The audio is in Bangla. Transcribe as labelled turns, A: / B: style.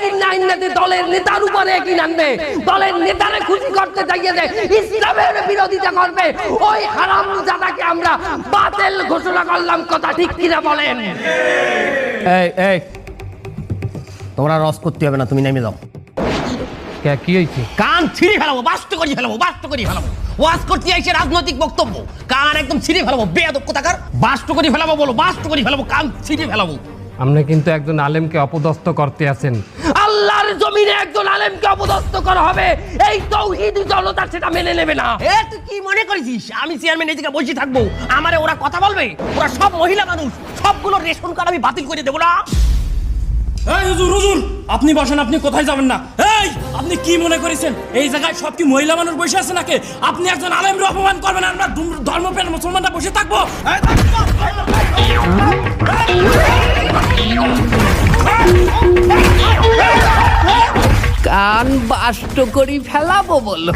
A: কিনা আইনাতে দলের নেতার উপরে কি আনবে, দলের নেতারে খুশি করতে চাইয়ে যে ইসলামের বিরোধিতা করবে, ওই হারামজাদাকে আমরা বাতিল ঘোষণা করলাম। কথা ঠিক কিনা বলেন?
B: এই এই তোমরা রস করতে হবে না, তুমি নেমে যাও।
A: কি হয়েছে?
B: কান ছিঁড়ে ফেলাবো, বাস্ত করে ফেলাবো, বাস্ত করে ফেলাবো। ওয়াজ করতে আইছে রাজনৈতিক বক্তব্য, কান একদম ছিঁড়ে ফেলাবো। বেয়াদব কোথাকার, বাস্ত করে ফেলাবো বলো, বাস্ত করে ফেলাবো, কান ছিঁড়ে ফেলাবো।
A: আপনি কিন্তু একজন আলেমকে অপদস্থ করতে আছেন। আল্লাহর জমিনে একজন আলেমকে অপদস্থ করা হবে, এই তাওহীদি জনতা সেটা মেনে নেবে না।
B: এ তুই কি মনে করেছিস আমি চেয়ারম্যান এই জায়গায় বসে থাকবো, আমারে ওরা কথা বলবে? ওরা সব মহিলা মানুষ, সবগুলো রেশন কার্ড আমি বাতিল করে দেবো না।
C: এই হুজুর, হুজুর আপনি বসেন, আপনি কোথায় যাবেন না? এই আপনি কি মনে করেছেন এই জায়গায় সব কি মহিলা মানুষ বসে আছে নাকি? আপনি একজন আলেমকে অপমান করবেন, আমরা ধর্মপ্রাণ মুসলমানরা বসে থাকবো?
A: কান বাষ্ট করি ফেলাবো বলো।